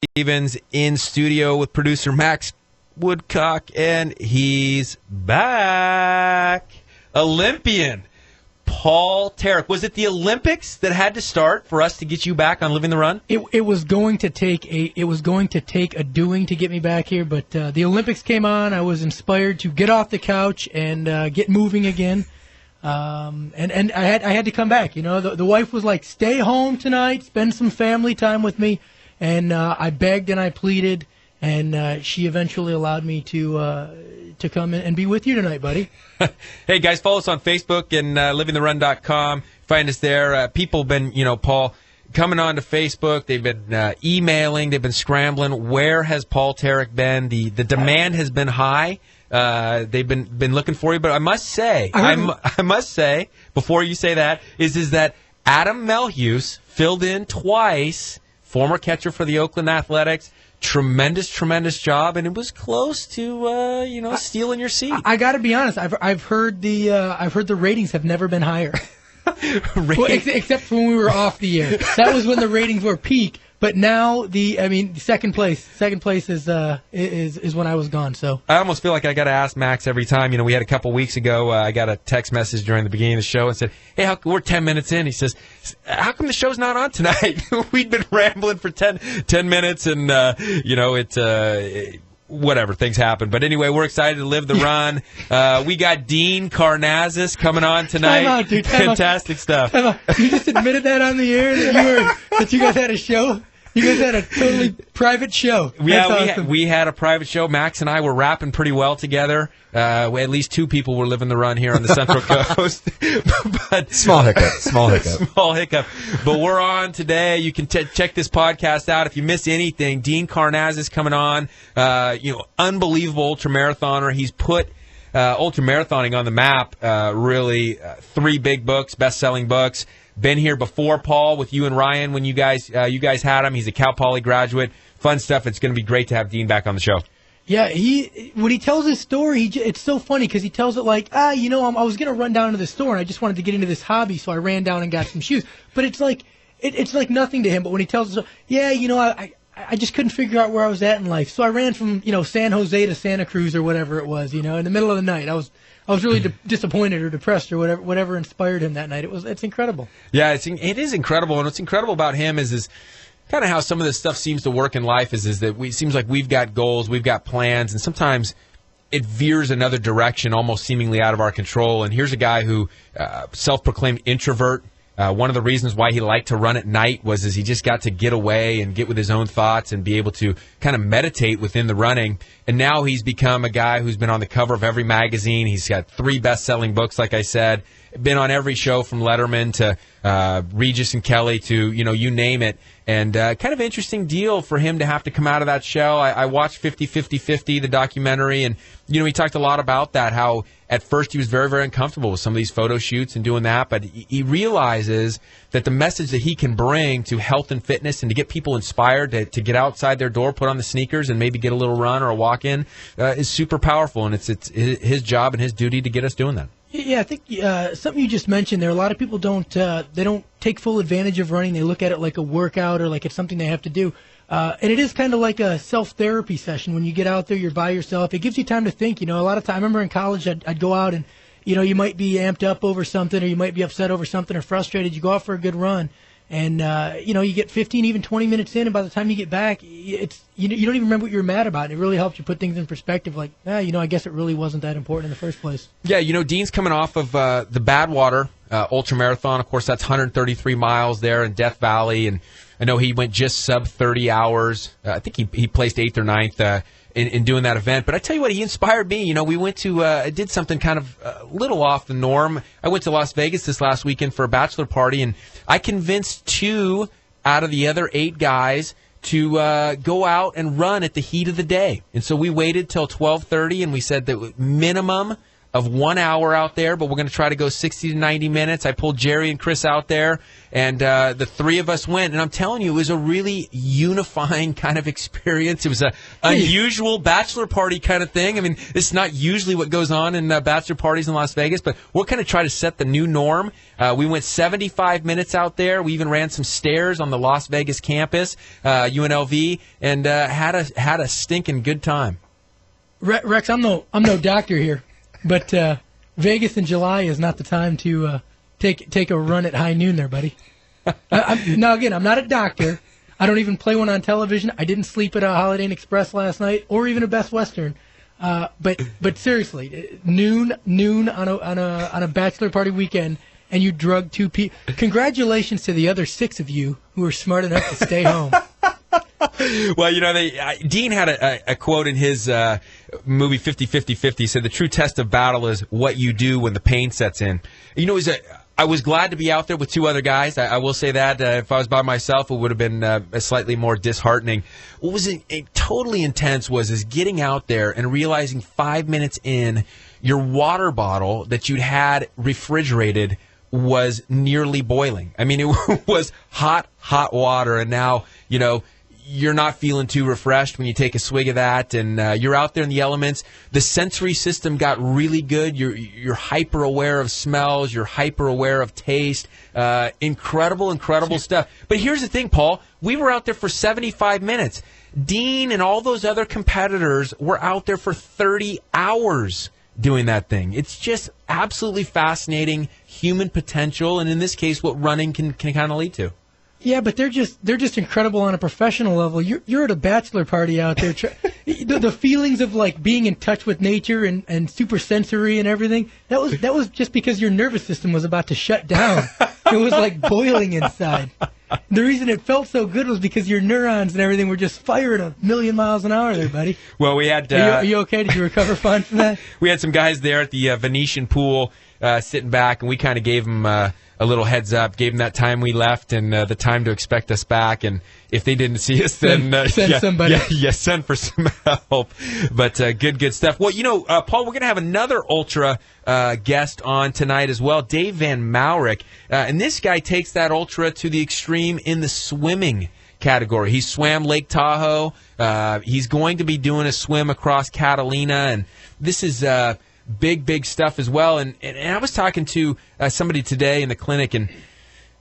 Stevens in studio with producer Max Woodcock, and he's back. Olympian Paul Tarek. Was it the Olympics that had to start for us to get you back on Living the Run? It was going to take a doing to get me back here, but the Olympics came on. I was inspired to get off the couch and get moving again. And I had to come back. You know, the wife was like, "Stay home tonight, spend some family time with me," and I begged and I pleaded, and she eventually allowed me to come in and be with you tonight, buddy. Hey, guys, follow us on Facebook and livingtherun.com. Find us there. People have been, Paul, coming on to Facebook. They've been emailing. They've been scrambling. Where has Paul Tarek been? The demand has been high. They've been looking for you. But I must say, before you say that, is that Adam Melhuse filled in twice, former catcher for the Oakland Athletics. Tremendous job, and it was close to stealing your seat. I got to be honest. I've heard the ratings have never been higher, well, except for when we were off the air. That was when the ratings were peak. But now second place is when I was gone. So I almost feel like I got to ask Max every time. We had a couple weeks ago. I got a text message during the beginning of the show and said, "Hey, we're 10 minutes in." He says, "How come the show's not on tonight?" We'd been rambling for 10 minutes, and whatever, things happen. But anyway, we're excited to live the run. We got Dean Karnazes coming on tonight. Time out, dude. Fantastic stuff. You just admitted that on the air that you guys had a show. You guys had a totally private show. Yeah, we had a private show. Max and I were rapping pretty well together. At least two people were living the run here on the Central Coast. But Small hiccup. But we're on today. You can check this podcast out. If you miss anything, Dean Karnazes coming on. Unbelievable ultramarathoner. He's put ultramarathoning on the map, really. 3 big books, best-selling books. Been here before, Paul, with you and Ryan when you guys had him. He's a Cal Poly graduate. Fun stuff. It's going to be great to have Dean back on the show. Yeah, when he tells his story, it's so funny because he tells it like, I was going to run down to the store and I just wanted to get into this hobby, so I ran down and got some shoes. But it's like nothing to him. But when he tells us, I just couldn't figure out where I was at in life, so I ran from San Jose to Santa Cruz or whatever it was. In the middle of the night, I was really disappointed or depressed or whatever inspired him that night. It's incredible. Yeah, it is incredible, and what's incredible about him is kind of how some of this stuff seems to work in life. Is that it seems like we've got goals, we've got plans, and sometimes it veers another direction, almost seemingly out of our control. And here's a guy who self-proclaimed introvert. One of the reasons why he liked to run at night was he just got to get away and get with his own thoughts and be able to kind of meditate within the running. And now he's become a guy who's been on the cover of every magazine. He's got 3 best-selling books, like I said. Been on every show from Letterman to Regis and Kelly to, you name it. And kind of interesting deal for him to have to come out of that show. I watched 50-50-50, the documentary, and, he talked a lot about that, how at first he was very, very uncomfortable with some of these photo shoots and doing that, but he realizes that the message that he can bring to health and fitness and to get people inspired to get outside their door, put on the sneakers, and maybe get a little run or a walk-in is super powerful, and it's his job and his duty to get us doing that. Yeah, I think something you just mentioned there. A lot of people don't take full advantage of running. They look at it like a workout or like it's something they have to do. And it is kind of like a self-therapy session. When you get out there, you're by yourself. It gives you time to think. A lot of time. I remember in college, I'd go out and you might be amped up over something, or you might be upset over something, or frustrated. You go out for a good run, and you get 15, even 20 minutes in, and by the time you get back, you don't even remember what you're mad about. And it really helps you put things in perspective. Like, I guess it really wasn't that important in the first place. Yeah, Dean's coming off of the Badwater Ultramarathon. Of course, that's 133 miles there in Death Valley, and I know he went just sub 30 hours. I think he placed 8th or 9th in doing that event. But I tell you what, he inspired me. We went to did something kind of a little off the norm. I went to Las Vegas this last weekend for a bachelor party, and I convinced 2 out of the other 8 guys to go out and run at the heat of the day. And so we waited till 12:30, and we said that minimum of 1 hour out there, but we're going to try to go 60 to 90 minutes. I pulled Jerry and Chris out there, and the three of us went. And I'm telling you, it was a really unifying kind of experience. It was a unusual bachelor party kind of thing. I mean, it's not usually what goes on in bachelor parties in Las Vegas, but we're kind of trying to set the new norm. We went 75 minutes out there. We even ran some stairs on the Las Vegas campus, UNLV, and had a stinking good time. Rex, I'm no doctor here, but Vegas in July is not the time to take a run at high noon there, buddy. Now, again, I'm not a doctor. I don't even play one on television. I didn't sleep at a Holiday Inn Express last night, or even a Best Western. But seriously, noon on a bachelor party weekend, and you drug 2 people. Congratulations to the other 6 of you who were smart enough to stay home. Well, Dean had a quote in his movie 50-50-50. He said, the true test of battle is what you do when the pain sets in. I was glad to be out there with 2 other guys. I will say that. If I was by myself, it would have been slightly more disheartening. What was totally intense was getting out there and realizing 5 minutes in, your water bottle that you'd had refrigerated was nearly boiling. I mean, it was hot water, and now, you're not feeling too refreshed when you take a swig of that, and you're out there in the elements. The sensory system got really good. You're hyper aware of smells. You're hyper aware of taste. Incredible stuff. But here's the thing, Paul. We were out there for 75 minutes. Dean and all those other competitors were out there for 30 hours doing that thing. It's just absolutely fascinating human potential, and in this case, what running can kind of lead to. Yeah, but they're just incredible on a professional level. You're at a bachelor party out there. The feelings of like being in touch with nature and super sensory and everything. That was just because your nervous system was about to shut down. It was like boiling inside. The reason it felt so good was because your neurons and everything were just firing 1,000,000 miles an hour there, buddy. Well, we had. Are you okay? Did you recover fine from that? We had some guys there at the Venetian pool sitting back, and we kind of gave them a little heads up, gave them that time we left and the time to expect us back. And if they didn't see us, then send somebody. Yeah, send for some help. But good stuff. Well, Paul, we're going to have another Ultra guest on tonight as well, Dave Van Maurik. And this guy takes that Ultra to the extreme in the swimming category. He swam Lake Tahoe. He's going to be doing a swim across Catalina. And this is big stuff as well. And I was talking to somebody today in the clinic, and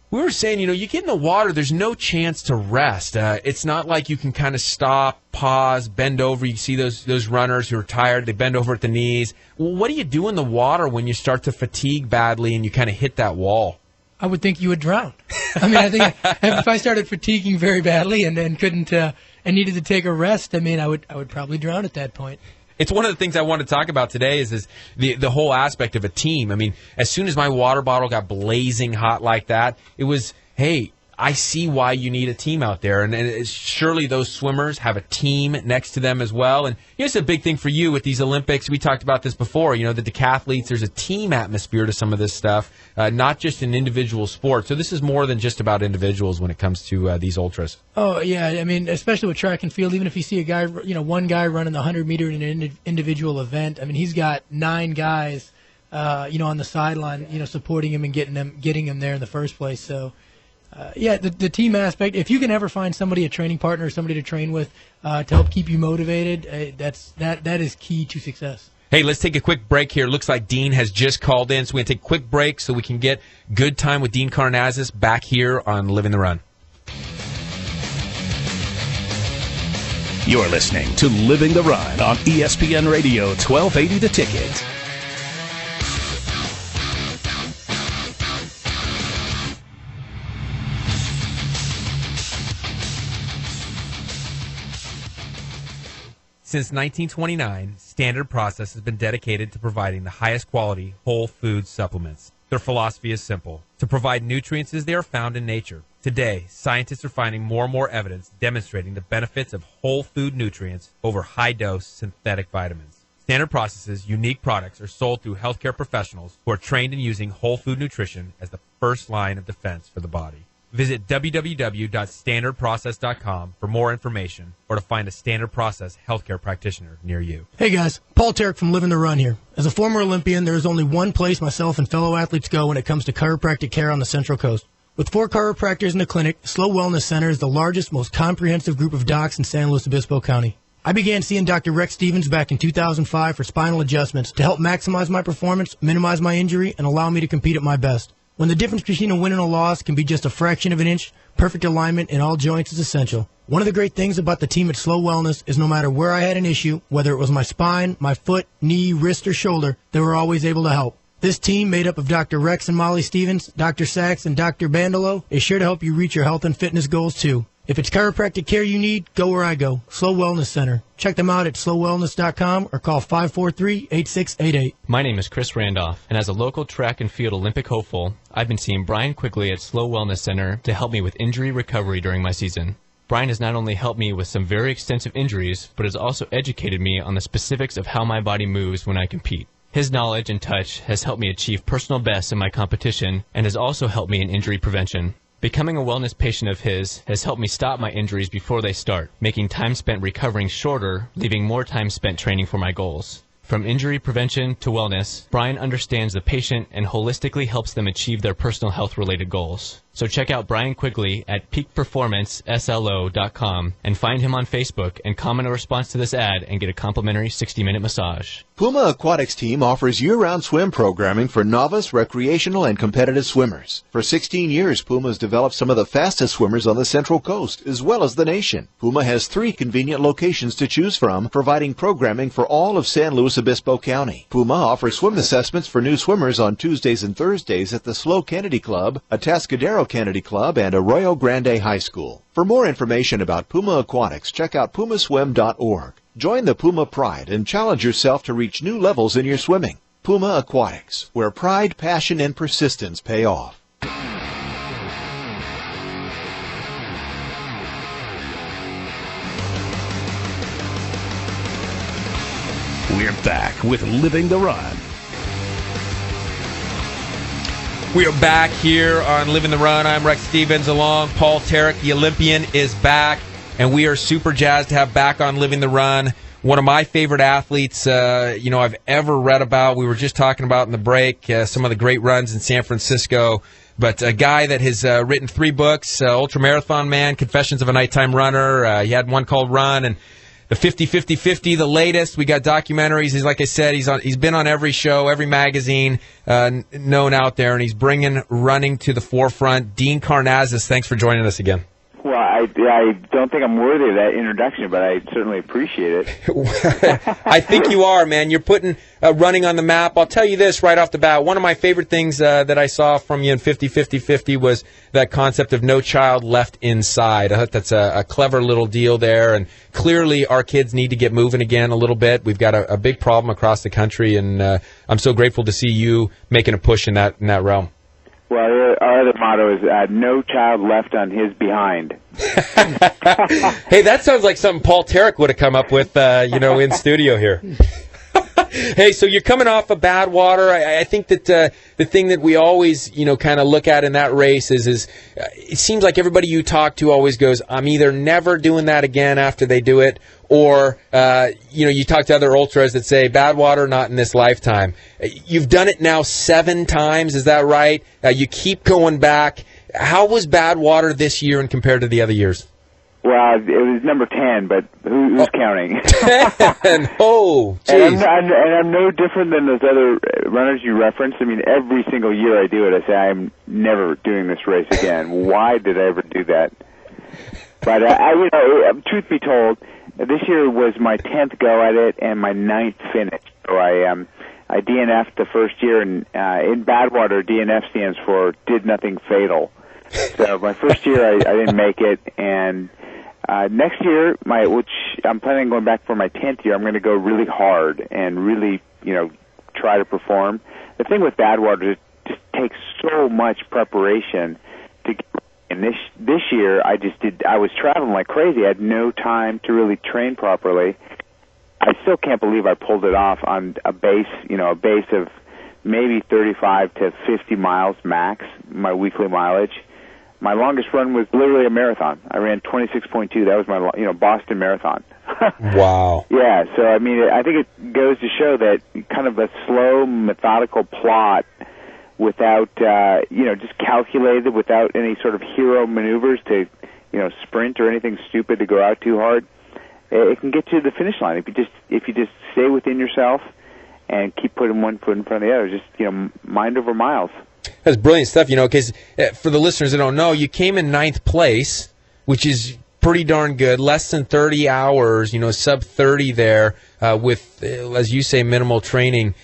we were saying, you get in the water, there's no chance to rest. It's not like you can kind of stop, pause, bend over. You see those runners who are tired, they bend over at the knees. Well, what do you do in the water when you start to fatigue badly and you kind of hit that wall? I would think you would drown. I mean, I think if I started fatiguing very badly and couldn't and needed to take a rest, I mean, I would probably drown at that point. It's one of the things I want to talk about today is the whole aspect of a team. I mean, as soon as my water bottle got blazing hot like that, it was, hey, I see why you need a team out there. And surely those swimmers have a team next to them as well. And it's a big thing for you with these Olympics. We talked about this before. The decathletes, there's a team atmosphere to some of this stuff, not just an individual sport. So this is more than just about individuals when it comes to these ultras. Oh, yeah. I mean, especially with track and field, even if you see a guy, one guy running the 100-meter in an individual event, I mean, he's got 9 guys, on the sideline, supporting him and getting him there in the first place. So, the team aspect, if you can ever find somebody, a training partner, somebody to train with to help keep you motivated, that is key to success. Hey, let's take a quick break here. Looks like Dean has just called in, so we're going to take a quick break so we can get good time with Dean Karnazes back here on Living the Run. You're listening to Living the Run on ESPN Radio 1280 The Ticket. Since 1929, Standard Process has been dedicated to providing the highest quality whole food supplements. Their philosophy is simple: to provide nutrients as they are found in nature. Today, scientists are finding more and more evidence demonstrating the benefits of whole food nutrients over high-dose synthetic vitamins. Standard Process's unique products are sold through healthcare professionals who are trained in using whole food nutrition as the first line of defense for the body. Visit www.standardprocess.com for more information or to find a Standard Process healthcare practitioner near you. Hey guys, Paul Tarek from Living the Run here. As a former Olympian, there is only one place myself and fellow athletes go when it comes to chiropractic care on the Central Coast. With 4 chiropractors in the clinic, Slow Wellness Center is the largest, most comprehensive group of docs in San Luis Obispo County. I began seeing Dr. Rex Stevens back in 2005 for spinal adjustments to help maximize my performance, minimize my injury, and allow me to compete at my best. When the difference between a win and a loss can be just a fraction of an inch, perfect alignment in all joints is essential. One of the great things about the team at Slow Wellness is no matter where I had an issue, whether it was my spine, my foot, knee, wrist, or shoulder, they were always able to help. This team, made up of Dr. Rex and Molly Stevens, Dr. Sachs, and Dr. Bandolo, is sure to help you reach your health and fitness goals too. If it's chiropractic care you need, go where I go, Slow Wellness Center. Check them out at slowwellness.com or call 543-8688. My name is Chris Randolph, and as a local track and field Olympic hopeful, I've been seeing Brian Quigley at Slow Wellness Center to help me with injury recovery during my season. Brian has not only helped me with some very extensive injuries, but has also educated me on the specifics of how my body moves when I compete. His knowledge and touch has helped me achieve personal bests in my competition and has also helped me in injury prevention. Becoming a wellness patient of his has helped me stop my injuries before they start, making time spent recovering shorter, leaving more time spent training for my goals. From injury prevention to wellness, Brian understands the patient and holistically helps them achieve their personal health-related goals. So check out Brian Quigley at peakperformanceslo.com and find him on Facebook and comment a response to this ad and get a complimentary 60-minute massage. Puma Aquatics team offers year-round swim programming for novice, recreational, and competitive swimmers. For 16 years, Puma has developed some of the fastest swimmers on the Central Coast, as well as the nation. Puma has 3 convenient locations to choose from, providing programming for all of San Luis Obispo County. Puma offers swim assessments for new swimmers on Tuesdays and Thursdays at the SLO Kennedy Club, Atascadero Kennedy Club, and Arroyo Grande High School. For more information about Puma Aquatics, check out pumaswim.org. Join the Puma Pride and challenge yourself to reach new levels in your swimming. Puma Aquatics, where pride, passion, and persistence pay off. We're back with Living the Run. We are back here on Living the Run. I'm Rex Stevens along. Paul Tarek, the Olympian, is back, and we are super jazzed to have back on Living the Run one of my favorite athletes I've ever read about. We were just talking about in the break some of the great runs in San Francisco, but a guy that has written 3 books, Ultramarathon Man, Confessions of a Nighttime Runner. He had one called Run, and the 50-50-50, the latest. We got documentaries. He's, like I said, he's been on every show, every magazine known out there, and he's bringing running to the forefront. Dean Karnazes, thanks for joining us again. Well, I don't think I'm worthy of that introduction, but I certainly appreciate it. I think you are, man. You're putting running on the map. I'll tell you this right off the bat. One of my favorite things that I saw from you in 50-50-50 was that concept of no child left inside. I thought that's a clever little deal there, and clearly our kids need to get moving again a little bit. We've got a big problem across the country, and I'm so grateful to see you making a push in that realm. Well, our other motto is no child left on his behind. Hey, that sounds like something Paul Tarek would have come up with, in studio here. Hey, so you're coming off of Badwater. I think that the thing that we always, kind of look at in that race is it seems like everybody you talk to always goes, I'm either never doing that again after they do it, or, you talk to other ultras that say, Badwater, not in this lifetime. You've done it now 7 times, is that right? You keep going back. How was Badwater this year and compared to the other years? Well, it was number 10, but who's counting? 10! Oh, geez. And I'm no different than those other runners you referenced. I mean, every single year I do it, I say, I'm never doing this race again. Why did I ever do that? But, truth be told, this year was my 10th go at it and my 9th finish. So I DNF'd the first year, and in Badwater, DNF stands for Did Nothing Fatal. So my first year, I didn't make it, and next year, which I'm planning on going back for my 10th year, I'm going to go really hard and really, try to perform. The thing with Badwater is it just takes so much preparation to get. And this year, I was traveling like crazy. I had no time to really train properly. I still can't believe I pulled it off on a base of maybe 35 to 50 miles max, my weekly mileage. my longest run was literally a marathon. I ran 26.2. That was my Boston Marathon. Wow. Yeah. So I mean, I think it goes to show that kind of a slow, methodical plot, without just calculated, without any sort of hero maneuvers to sprint or anything stupid to go out too hard. It can get you to the finish line if you just stay within yourself and keep putting one foot in front of the other. Just mind over miles. That's brilliant stuff. Because for the listeners that don't know, you came in 9th place, which is pretty darn good. Less than 30 hours, sub 30 there, with, as you say, minimal training.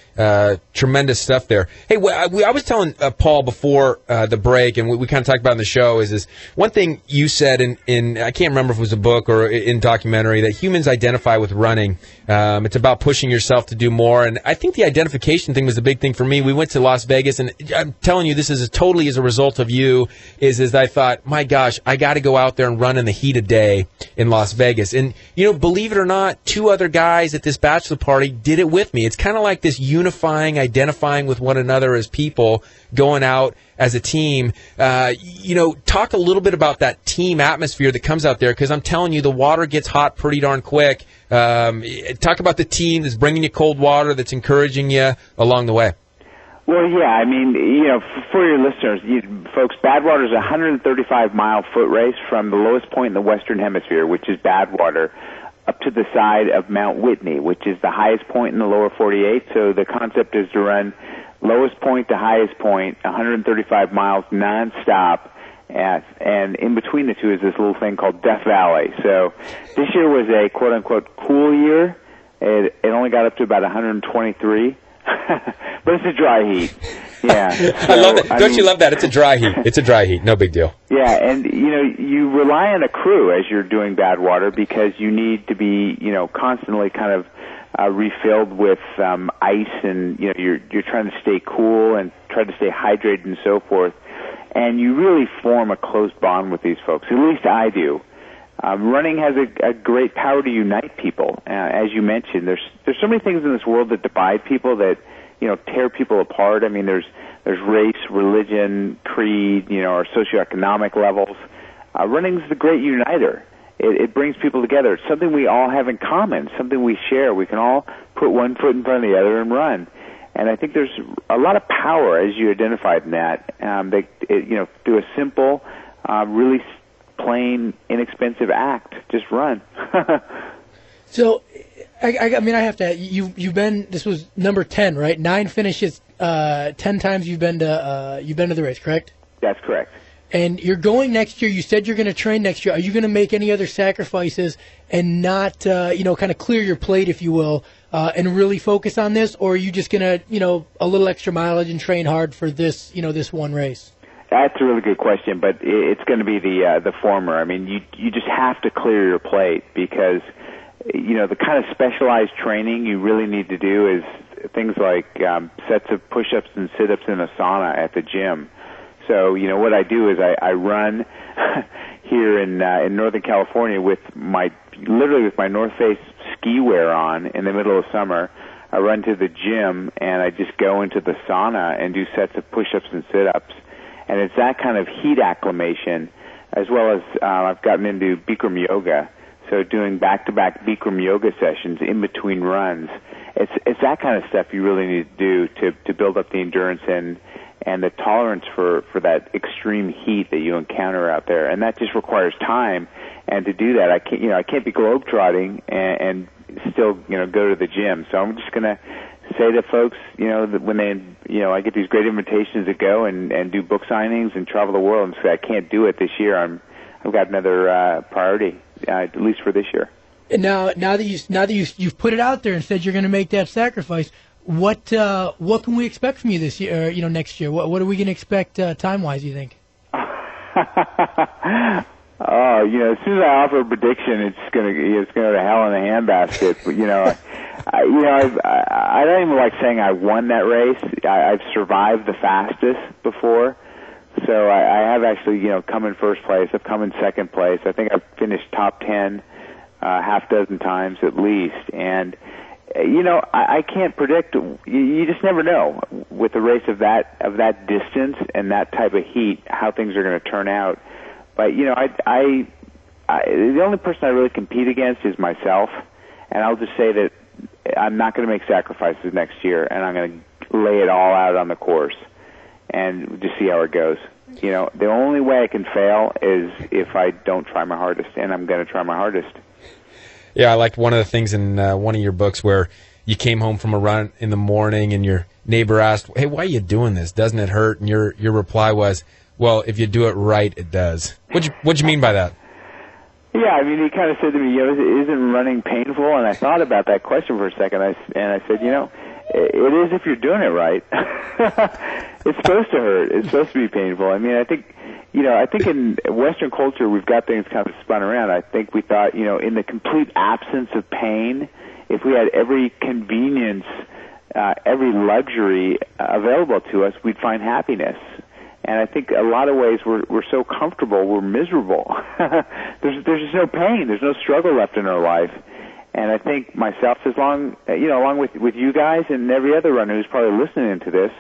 Tremendous stuff there. Hey, I was telling Paul before the break, and we kind of talked about in the show, is one thing you said in I can't remember if it was a book or in documentary, that humans identify with running. It's about pushing yourself to do more, and I think the identification thing was the big thing for me. We went to Las Vegas, and I'm telling you, this is totally as a result of you, is I thought, my gosh, I got to go out there and run in the heat of day in Las Vegas. And, believe it or not, 2 other guys at this bachelor party did it with me. It's kind of like this unifying, identifying with one another as people, going out as a team. Talk a little bit about that team atmosphere that comes out there, because I'm telling you, the water gets hot pretty darn quick. Talk about the team that's bringing you cold water, that's encouraging you along the way. Well, yeah, I mean, for your listeners, folks, Badwater is a 135-mile foot race from the lowest point in the Western Hemisphere, which is Badwater, up to the side of Mount Whitney, which is the highest point in the lower 48. So the concept is to run lowest point to highest point, 135 miles nonstop, and in between the two is this little thing called Death Valley. So this year was a quote-unquote cool year. It only got up to about 123. But it's a dry heat. Yeah. So, I love it. Don't you love that? It's a dry heat. It's a dry heat. No big deal. Yeah, and you rely on a crew as you're doing Badwater, because you need to be constantly kind of refilled with ice, and you're trying to stay cool and try to stay hydrated and so forth. And you really form a close bond with these folks. At least I do. Running has a great power to unite people. As you mentioned, there's so many things in this world that divide people, that tear people apart. I mean, there's race, religion, creed, our socioeconomic levels. Running's the great uniter. It brings people together. It's something we all have in common, something we share. We can all put one foot in front of the other and run. And I think there's a lot of power, as you identified in that. Do a simple, really plain, inexpensive act. Just run. So, I mean, I have to. You've been. This was number 10, right? 9 finishes. 10 times you've been to the race, correct? That's correct. And you're going next year. You said you're going to train next year. Are you going to make any other sacrifices and not, kind of clear your plate, if you will, and really focus on this, or are you just going to, a little extra mileage and train hard for this, this one race? That's a really good question, but it's going to be the former. I mean, you just have to clear your plate, because the kind of specialized training you really need to do is things like sets of push-ups and sit-ups in a sauna at the gym. So, what I do is I run here in Northern California with my North Face ski wear on in the middle of summer. I run to the gym and I just go into the sauna and do sets of push-ups and sit-ups. And it's that kind of heat acclimation, as well as I've gotten into Bikram yoga. So doing back-to-back Bikram yoga sessions in between runs. It's that kind of stuff you really need to do to build up the endurance and the tolerance for that extreme heat that you encounter out there. And that just requires time. And to do that, I can't be globetrotting and still, go to the gym. So I'm just going to say to folks, that when they, I get these great invitations to go and do book signings and travel the world, and say I can't do it this year. I've got another priority, at least for this year. And now that you've put it out there and said you're going to make that sacrifice, what can we expect from you this year? Next year. What are we going to expect time-wise? You think? Oh, as soon as I offer a prediction, it's going to go to hell in a handbasket. But I don't even like saying I won that race. I've survived the fastest before, so I have actually come in first place. I've come in second place. I think I've finished top 10 half dozen times at least, and I can't predict. You just never know. with a race of that distance and that type of heat, how things are going to turn out. But I the only person I really compete against is myself, and I'll just say that I'm not going to make sacrifices next year, and I'm going to lay it all out on the course and just see how it goes. The only way I can fail is if I don't try my hardest, and I'm going to try my hardest. Yeah, I liked one of the things in one of your books where you came home from a run in the morning and your neighbor asked, "Hey, why are you doing this? Doesn't it hurt?" And your reply was, "Well, if you do it right, it does." What'd you mean by that? Yeah, I mean, he kind of said to me, isn't running painful? And I thought about that question for a second, and I said, it is if you're doing it right. It's supposed to hurt. It's supposed to be painful. I mean, I think in Western culture we've got things kind of spun around. I think we thought, in the complete absence of pain, if we had every convenience, every luxury available to us, we'd find happiness. And I think a lot of ways we're so comfortable, we're miserable. There's just no pain. There's no struggle left in our life. And I think myself, along with you guys and every other runner who's probably listening to this,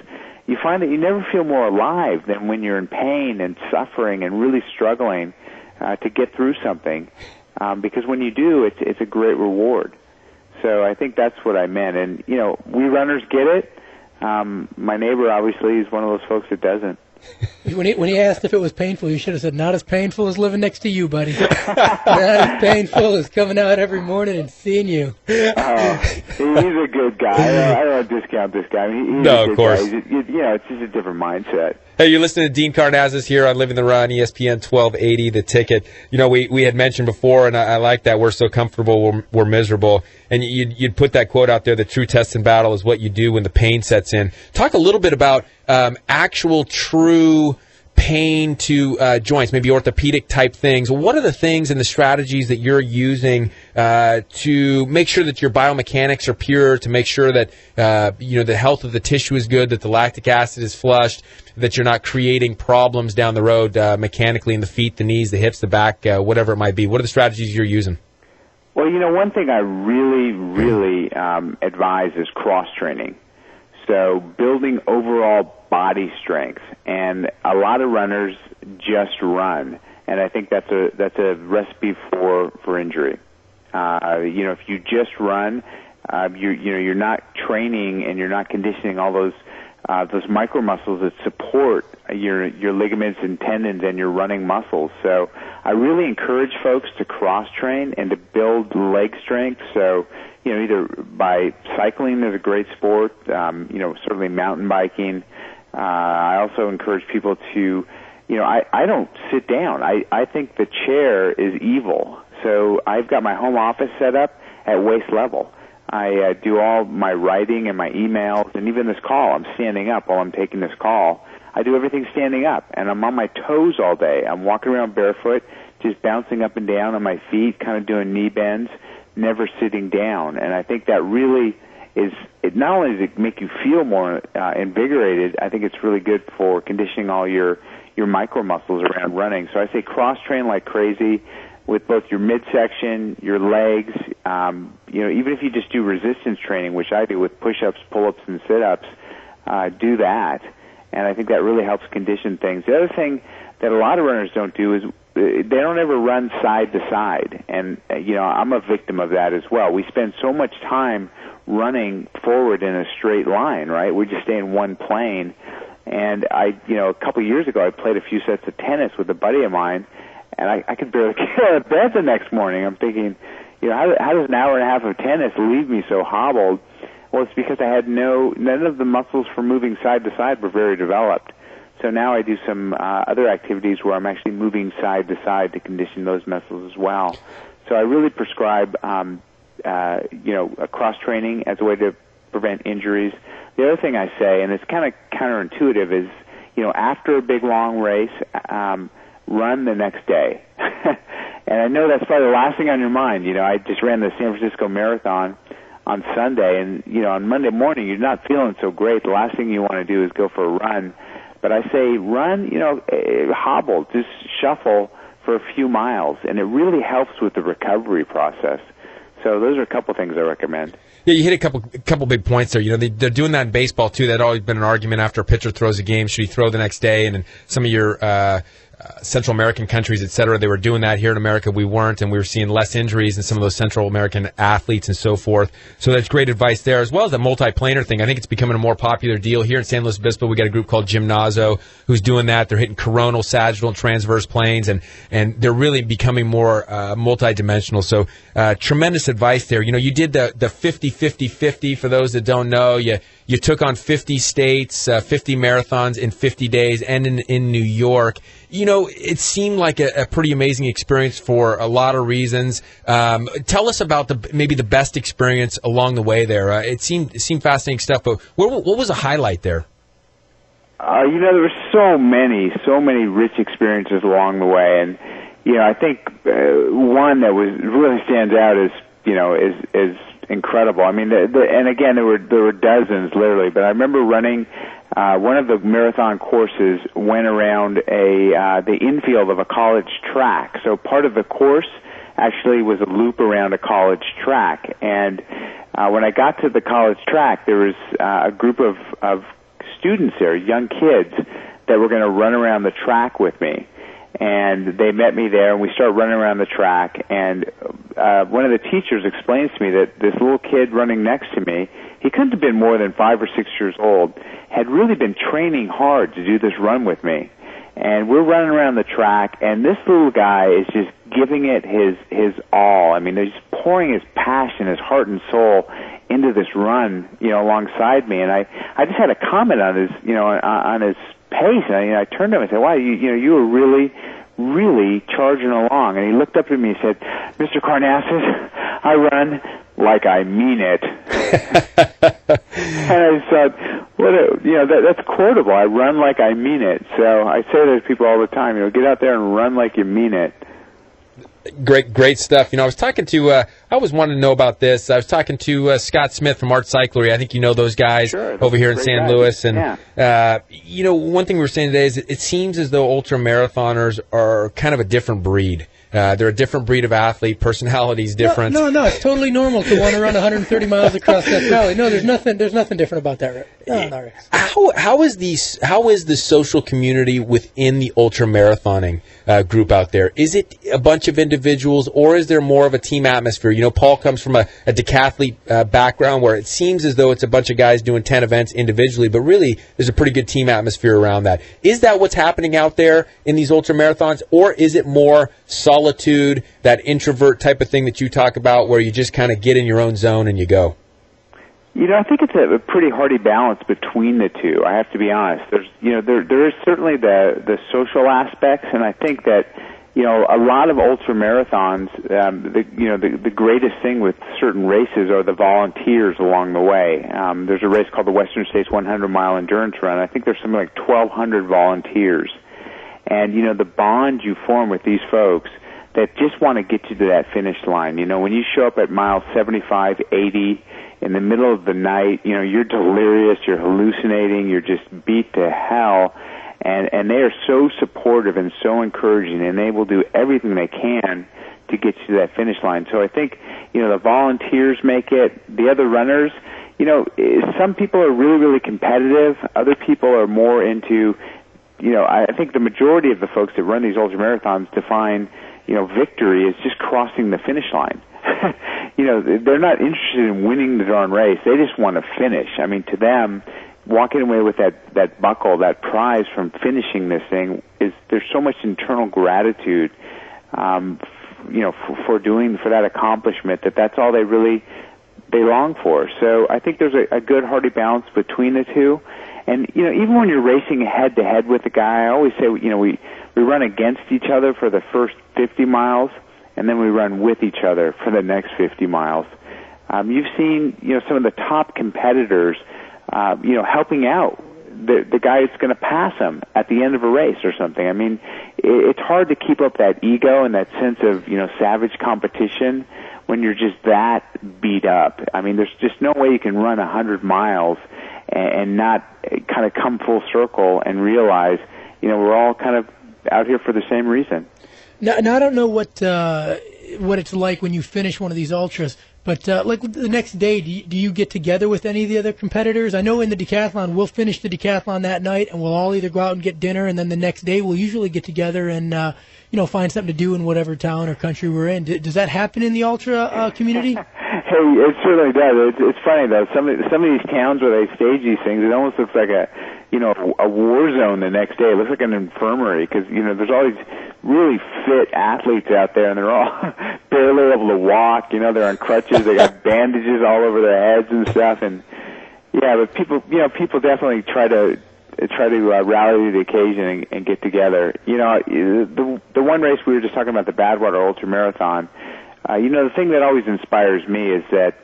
you find that you never feel more alive than when you're in pain and suffering and really struggling to get through something. Because when you do, it's a great reward. So I think that's what I meant. And, we runners get it. My neighbor, obviously, is one of those folks that doesn't. When he asked if it was painful, you should have said, "Not as painful as living next to you, buddy. Not as painful as coming out every morning and seeing you." He's a good guy. I don't want to discount this guy. He's no, a good of course. Guy. It's just a different mindset. Hey, you're listening to Dean Karnazes here on Living the Run, ESPN 1280, The Ticket. We had mentioned before, and I like that, we're so comfortable, we're miserable. And you'd put that quote out there, the true test in battle is what you do when the pain sets in. Talk a little bit about actual true pain to joints, maybe orthopedic type things. What are the things and the strategies that you're using to make sure that your biomechanics are pure, to make sure that the health of the tissue is good, that the lactic acid is flushed, that you're not creating problems down the road mechanically in the feet, the knees, the hips, the back, whatever it might be? What are the strategies you're using? Well, one thing I really advise is cross-training. So building overall body strength, and a lot of runners just run, and I think that's a recipe for injury. If you just run, you're not training and you're not conditioning all those micro muscles that support your ligaments and tendons and your running muscles. So I really encourage folks to cross train and to build leg strength. So either by cycling is a great sport, certainly mountain biking. I also encourage people to, I don't sit down. I think the chair is evil. So I've got my home office set up at waist level. I do all my writing and my emails, and even this call, I'm standing up while I'm taking this call. I do everything standing up, and I'm on my toes all day. I'm walking around barefoot, just bouncing up and down on my feet, kind of doing knee bends, never sitting down. And I think that really it not only does it make you feel more invigorated, I think it's really good for conditioning all your micro muscles around running. So I say cross-train like crazy with both your midsection, your legs, even if you just do resistance training, which I do with push-ups, pull-ups, and sit-ups, do that. And I think that really helps condition things. The other thing that a lot of runners don't do is they don't ever run side to side. And, I'm a victim of that as well. We spend so much time running forward in a straight line, right? We just stay in one plane. And a couple of years ago, I played a few sets of tennis with a buddy of mine, and I could barely get out of bed the next morning. I'm thinking, how does an hour and a half of tennis leave me so hobbled? Well, it's because I had none of the muscles for moving side to side were very developed. So now I do some other activities where I'm actually moving side to side to condition those muscles as well. So I really prescribe, a cross-training as a way to prevent injuries. The other thing I say, and it's kind of counterintuitive, is, after a big, long race, run the next day. And I know that's probably the last thing on your mind. I just ran the San Francisco Marathon on Sunday, and, on Monday morning, you're not feeling so great. The last thing you want to do is go for a run. But I say run, hobble, just shuffle for a few miles, and it really helps with the recovery process. So those are a couple things I recommend. Yeah, you hit a couple big points there. You know, they're doing that in baseball too. That always been an argument after a pitcher throws a game. Should he throw the next day? And in some of your Central American countries, et cetera, they were doing that. Here in America, we weren't, and we were seeing less injuries in some of those Central American athletes and so forth. So that's great advice there, as well as the multiplanar thing. I think it's becoming a more popular deal here in San Luis Obispo. We got a group called Gymnazo who's doing that. They're hitting coronal, sagittal, and transverse planes, and they're really becoming more multidimensional. So tremendous advice there. You know, you did the 50-50-50 for those that don't know. You took on 50 states, 50 marathons in 50 days, and in New York. You know, it seemed like a pretty amazing experience for a lot of reasons. Tell us about maybe the best experience along the way there. It seemed fascinating stuff, but what was the highlight there? You know, there were so many rich experiences along the way, and you know, I think one that really stands out is incredible. I mean, and again, there were dozens literally, but I remember running one of the marathon courses went around the infield of a college track. So part of the course actually was a loop around a college track, and when I got to the college track, there was a group of students there, young kids, that were going to run around the track with me. And they met me there, and we started running around the track. And one of the teachers explains to me that this little kid running next to me, he couldn't have been more than 5 or 6 years old, had really been training hard to do this run with me. And we're running around the track, and this little guy is just giving it his all. I mean, he's pouring his passion, his heart and soul into this run, you know, alongside me. And I just had a comment on his, you know, on his pace. And I turned to him and said, "Wow, you were really charging along." And he looked up at me and said, "Mr. Karnazes, I run like I mean it." And I said, that's quotable. I run like I mean it. So I say to people all the time, you know, get out there and run like you mean it. Great stuff. You know, I was talking to, I always wanted to know about this. I was talking to Scott Smith from Art Cyclery. I think you know those guys over here in San Luis. And, you know, one thing we were saying today is it seems as though ultramarathoners are kind of a different breed. They're a different breed of athlete. Personality's different. No, it's totally normal to want to run 130 miles across that valley. No, there's nothing different about that. No. How is the social community within the ultramarathoning group out there? Is it a bunch of individuals, or is there more of a team atmosphere? You know, Paul comes from a decathlete background where it seems as though it's a bunch of guys doing 10 events individually, but really there's a pretty good team atmosphere around that. Is that what's happening out there in these ultramarathons, or is it more solitude, that introvert type of thing that you talk about, where you just kind of get in your own zone and you go? You know, I think it's a pretty hearty balance between the two. I have to be honest. There is certainly the social aspects, and I think that, you know, a lot of ultra marathons, the greatest thing with certain races are the volunteers along the way. There's a race called the Western States 100-mile endurance run. I think there's something like 1,200 volunteers. And, you know, the bond you form with these folks that just want to get you to that finish line. You know, when you show up at mile 75, 80, in the middle of the night, you know, you're delirious, you're hallucinating, you're just beat to hell, and they are so supportive and so encouraging, and they will do everything they can to get you to that finish line. So I think, you know, the volunteers make it. The other runners, you know, some people are really, really competitive. Other people are more into, you know, I think the majority of the folks that run these ultramarathons define, you know, victory as just crossing the finish line. You know, they're not interested in winning the darn race. They just want to finish. I mean, to them, walking away with that buckle, that prize from finishing this thing, there's so much internal gratitude, you know, for that accomplishment, that's all they long for. So I think there's a good hearty balance between the two. And, you know, even when you're racing head-to-head with a guy, I always say, you know, we run against each other for the first 50 miles, and then we run with each other for the next 50 miles. You've seen, you know, some of the top competitors, you know, helping out the guy that's going to pass them at the end of a race or something. I mean, it's hard to keep up that ego and that sense of, you know, savage competition when you're just that beat up. I mean, there's just no way you can run 100 miles and not kind of come full circle and realize, you know, we're all kind of out here for the same reason. Now I don't know what it's like when you finish one of these ultras. But like the next day, do you get together with any of the other competitors? I know in the decathlon, we'll finish the decathlon that night, and we'll all either go out and get dinner, and then the next day we'll usually get together and find something to do in whatever town or country we're in. Does that happen in the ultra community? Hey, it certainly does. It's funny though. Some of these towns where they stage these things, it almost looks like a war zone the next day. It looks like an infirmary because there's all these really fit athletes out there, and they're all barely able to walk. They're on crutches. They got bandages all over their heads and stuff. And yeah, but people definitely try to rally to the occasion and get together. The one race we were just talking about, the Badwater Ultramarathon. The thing that always inspires me is that,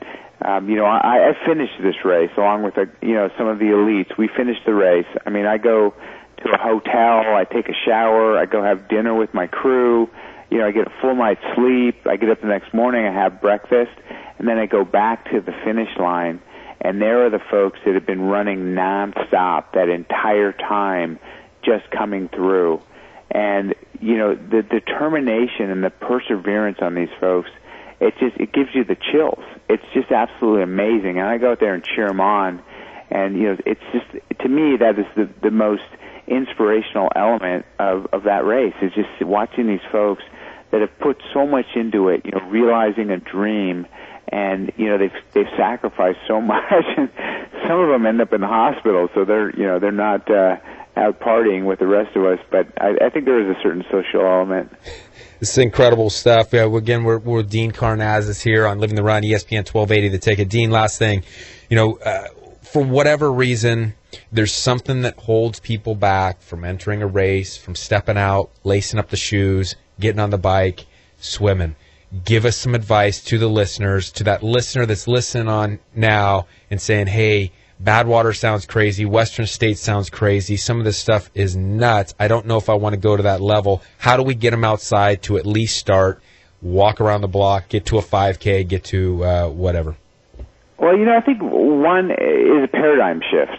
I finished this race along with, some of the elites. We finished the race. I mean, I go to a hotel, I take a shower, I go have dinner with my crew, I get a full night's sleep, I get up the next morning, I have breakfast, and then I go back to the finish line, and there are the folks that have been running nonstop that entire time just coming through. And, the determination and the perseverance on these folks, it gives you the chills. It's just absolutely amazing. And I go out there and cheer them on. And, it's just, to me, that is the most inspirational element of that race, is just watching these folks that have put so much into it, realizing a dream. And, they've sacrificed so much. And some of them end up in the hospital, so they're not, out partying with the rest of us, but I think there is a certain social element. This is incredible stuff. Again, we're with Dean Karnazes here on Living the Run, ESPN 1280 The Ticket. Dean, last thing, for whatever reason, there's something that holds people back from entering a race, from stepping out, lacing up the shoes, getting on the bike, swimming. Give us some advice to the listeners, to that listener that's listening on now and saying, hey, Badwater sounds crazy. Western States sounds crazy. Some of this stuff is nuts. I don't know if I want to go to that level. How do we get them outside to at least start, walk around the block, get to a 5K, get to whatever? Well, I think one is a paradigm shift,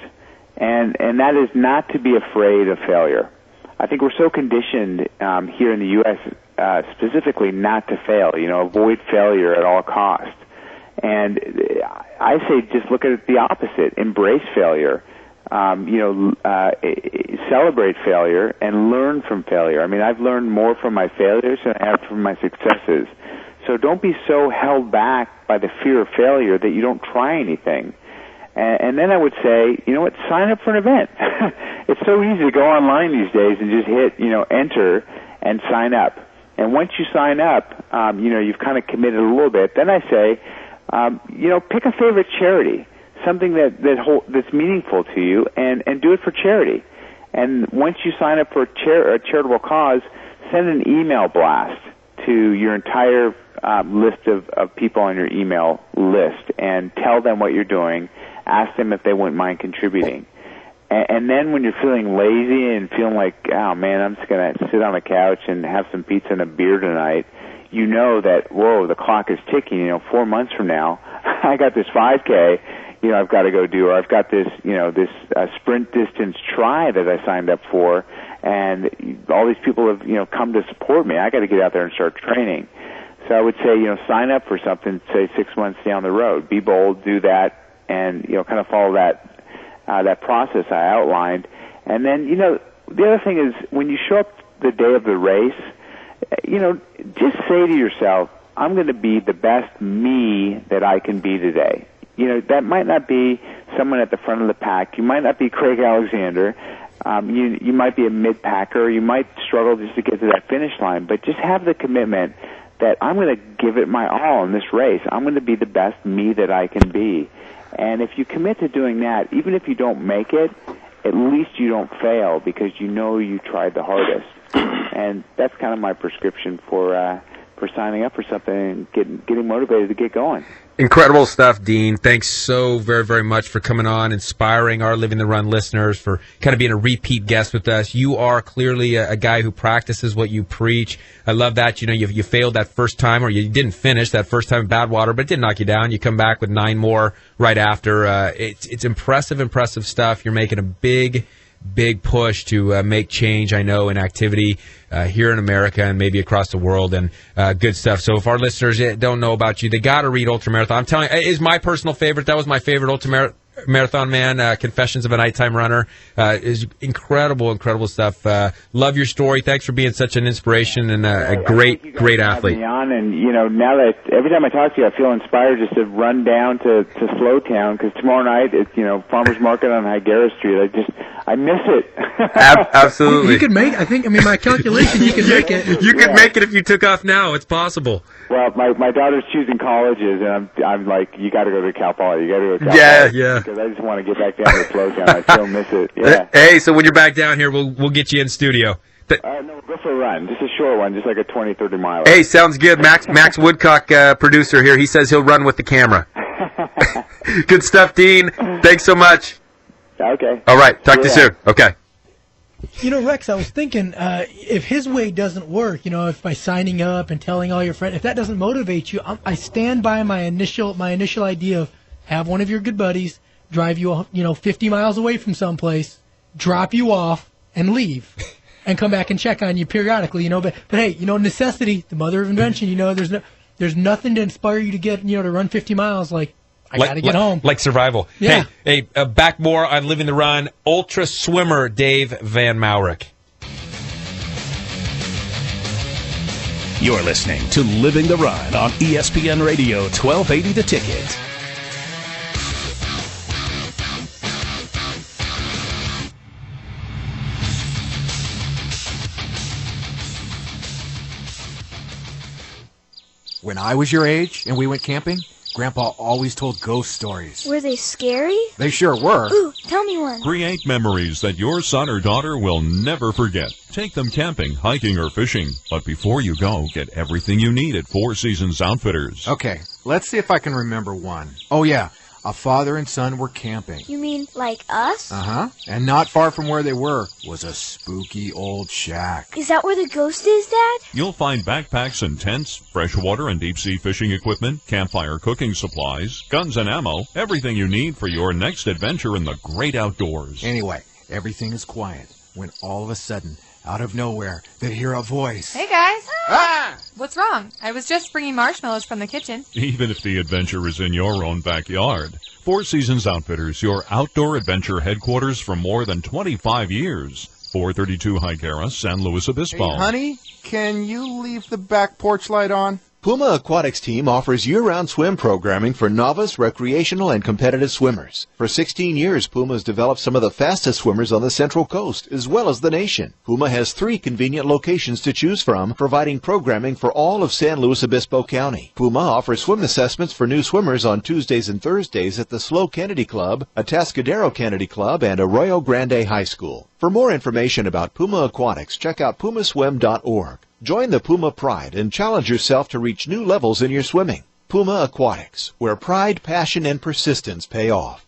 and that is not to be afraid of failure. I think we're so conditioned here in the U.S. Specifically not to fail, avoid failure at all costs. And I say just look at it the opposite. Embrace failure. Celebrate failure and learn from failure. I mean, I've learned more from my failures than I have from my successes. So don't be so held back by the fear of failure that you don't try anything. And then I would say, sign up for an event. It's so easy to go online these days and just hit, enter and sign up. And once you sign up, you've kind of committed a little bit. Then I say, pick a favorite charity, something that's meaningful to you, and do it for charity. And once you sign up for a charitable cause, send an email blast to your entire list of people on your email list and tell them what you're doing. Ask them if they wouldn't mind contributing. And then when you're feeling lazy and feeling like, oh, man, I'm just going to sit on the couch and have some pizza and a beer tonight, you know that, whoa, the clock is ticking. 4 months from now, I got this 5K, I've got to go do, or I've got this, this sprint distance try that I signed up for, and all these people have, come to support me. I got to get out there and start training. So I would say, sign up for something, say 6 months down the road. Be bold, do that, and, kind of follow that process I outlined. And then, the other thing is when you show up the day of the race, just say to yourself, I'm going to be the best me that I can be today. That might not be someone at the front of the pack. You might not be Craig Alexander. You might be a mid-packer. You might struggle just to get to that finish line. But just have the commitment that I'm going to give it my all in this race. I'm going to be the best me that I can be. And if you commit to doing that, even if you don't make it, at least you don't fail because you tried the hardest. And that's kind of my prescription for signing up for something and getting motivated to get going. Incredible stuff, Dean. Thanks so very, very much for coming on, inspiring our Living the Run listeners, for kind of being a repeat guest with us. You are clearly a guy who practices what you preach. I love that. You failed that first time, or you didn't finish that first time in Badwater, but it didn't knock you down. You come back with 9 more right after. It's impressive stuff. You're making a big big push to make change, I know, in activity here in America and maybe across the world, and good stuff. So if our listeners don't know about you, they got to read Ultramarathon. I'm telling you, it is my personal favorite. That was my favorite Ultramarathon Man, Confessions of a Nighttime Runner. Is incredible stuff. Love your story. Thanks for being such an inspiration and a great athlete. Me on, and now that every time I talk to you, I feel inspired just to run down to Slowtown, because tomorrow night it's Farmers Market on Higuera Street. I miss it. Absolutely. You could make. I think. I mean, my calculation. You could make it. You could make it if you took off now. It's possible. Well, my daughter's choosing colleges, and I'm like, you got to go to Cal Poly. You got to go to Cal Poly. Yeah. Because I just want to get back down to Slowtown. I still miss it. Yeah. Hey, so when you're back down here, we'll get you in studio. No, we'll go for a run. Just a short one, just like a 20, 30 miler. Hey, sounds good. Max Woodcock, producer here, he says he'll run with the camera. Good stuff, Dean. Thanks so much. Okay. All right. Talk to you soon. Okay. Rex, I was thinking, if his way doesn't work, if by signing up and telling all your friends, if that doesn't motivate you, I stand by my initial idea of have one of your good buddies drive you, 50 miles away from someplace, drop you off, and leave, and come back and check on you periodically. But hey, necessity, the mother of invention. There's nothing to inspire you to get, to run 50 miles like. I got to get home. Like survival. Yeah. Hey, back more on Living the Run. Ultra swimmer Dave Van Maurik. You're listening to Living the Run on ESPN Radio 1280 The Ticket. When I was your age and we went camping, Grandpa always told ghost stories. Were they scary? They sure were. Ooh, tell me one. Create memories that your son or daughter will never forget. Take them camping, hiking, or fishing. But before you go, get everything you need at Four Seasons Outfitters. Okay, let's see if I can remember one. Oh, yeah. A father and son were camping. You mean like us? Uh-huh. And not far from where they were was a spooky old shack. Is that where the ghost is, Dad? You'll find backpacks and tents, freshwater and deep-sea fishing equipment, campfire cooking supplies, guns and ammo, everything you need for your next adventure in the great outdoors. Anyway, everything is quiet when all of a sudden, out of nowhere, they hear a voice. Hey, guys. Ah! What's wrong? I was just bringing marshmallows from the kitchen. Even if the adventure is in your own backyard. Four Seasons Outfitters, your outdoor adventure headquarters for more than 25 years. 432 Higuera, San Luis Obispo. Hey, honey, can you leave the back porch light on? Puma Aquatics team offers year-round swim programming for novice, recreational, and competitive swimmers. For 16 years, Puma has developed some of the fastest swimmers on the Central Coast, as well as the nation. Puma has 3 convenient locations to choose from, providing programming for all of San Luis Obispo County. Puma offers swim assessments for new swimmers on Tuesdays and Thursdays at the SLO Kennedy Club, Atascadero Kennedy Club, and Arroyo Grande High School. For more information about Puma Aquatics, check out pumaswim.org. Join the Puma Pride and challenge yourself to reach new levels in your swimming. Puma Aquatics, where pride, passion, and persistence pay off.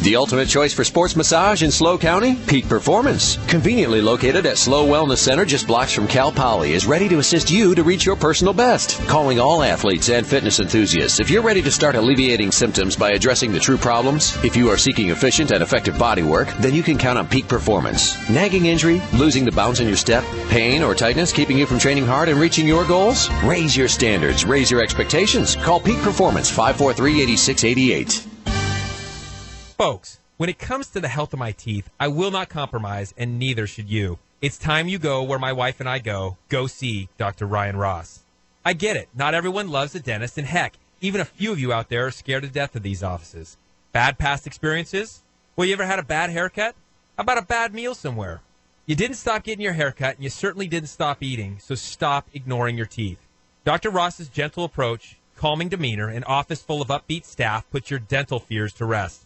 The ultimate choice for sports massage in SLO County? Peak Performance. Conveniently located at SLO Wellness Center just blocks from Cal Poly is ready to assist you to reach your personal best. Calling all athletes and fitness enthusiasts. If you're ready to start alleviating symptoms by addressing the true problems, if you are seeking efficient and effective body work, then you can count on Peak Performance. Nagging injury, losing the bounce in your step, pain or tightness keeping you from training hard and reaching your goals? Raise your standards, raise your expectations. Call Peak Performance 543-8688. Folks, when it comes to the health of my teeth, I will not compromise, and neither should you. It's time you go where my wife and I go. Go see Dr. Ryan Ross. I get it. Not everyone loves a dentist, and heck, even a few of you out there are scared to death of these offices. Bad past experiences? Well, you ever had a bad haircut? How about a bad meal somewhere? You didn't stop getting your haircut, and you certainly didn't stop eating, so stop ignoring your teeth. Dr. Ross's gentle approach, calming demeanor, and office full of upbeat staff puts your dental fears to rest.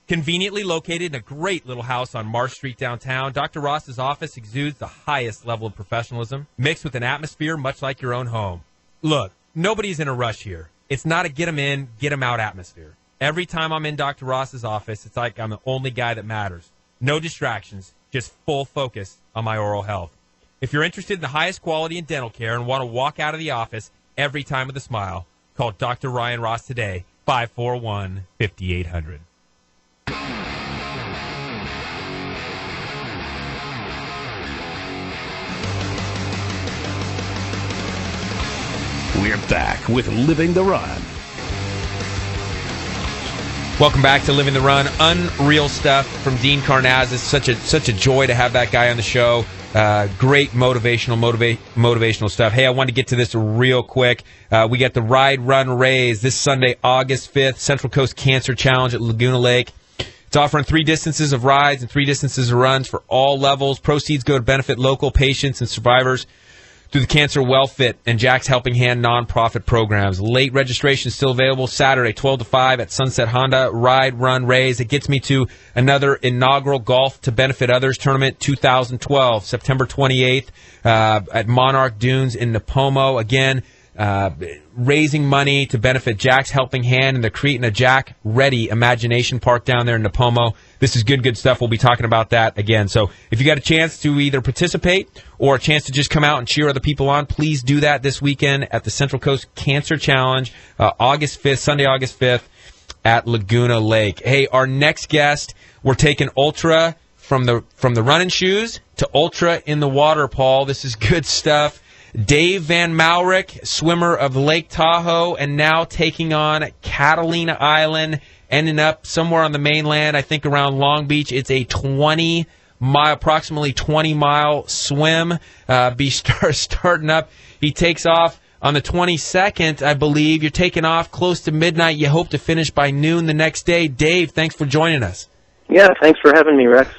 Conveniently located in a great little house on Marsh Street downtown, Dr. Ross's office exudes the highest level of professionalism, mixed with an atmosphere much like your own home. Look, nobody's in a rush here. It's not a get 'em in, get 'em out atmosphere. Every time I'm in Dr. Ross's office, it's like I'm the only guy that matters. No distractions, just full focus on my oral health. If you're interested in the highest quality in dental care and want to walk out of the office every time with a smile, call Dr. Ryan Ross today, 541-5800. We're back with Living the Run. Welcome back to Living the Run. Unreal stuff from Dean Karnazes. Such a joy to have that guy on the show. Great motivational stuff. Hey, I wanted to get to this real quick. We got the Ride, Run, Raise this Sunday, August 5th, Central Coast Cancer Challenge at Laguna Lake. It's offering 3 distances of rides and 3 distances of runs for all levels. Proceeds go to benefit local patients and survivors through the Cancer WellFit and Jack's Helping Hand nonprofit programs. Late registration still available Saturday, 12 to 5 at Sunset Honda. Ride, Run, Raise. It gets me to another inaugural Golf to Benefit Others tournament, 2012, September 28th at Monarch Dunes in Napomo. Again, raising money to benefit Jack's Helping Hand, and they're creating a Jack Ready Imagination Park down there in Napomo. This is good stuff. We'll be talking about that again. So if you got a chance to either participate or a chance to just come out and cheer other people on, please do that this weekend at the Central Coast Cancer Challenge, August 5th, Sunday, August 5th at Laguna Lake. Hey, our next guest, we're taking Ultra from the running shoes to Ultra in the water, Paul. This is good stuff. Dave Van Maurik, swimmer of Lake Tahoe, and now taking on Catalina Island, ending up somewhere on the mainland, I think around Long Beach. It's a approximately 20-mile swim. Starting up. He takes off on the 22nd, I believe. You're taking off close to midnight. You hope to finish by noon the next day. Dave, thanks for joining us. Yeah, thanks for having me, Rex.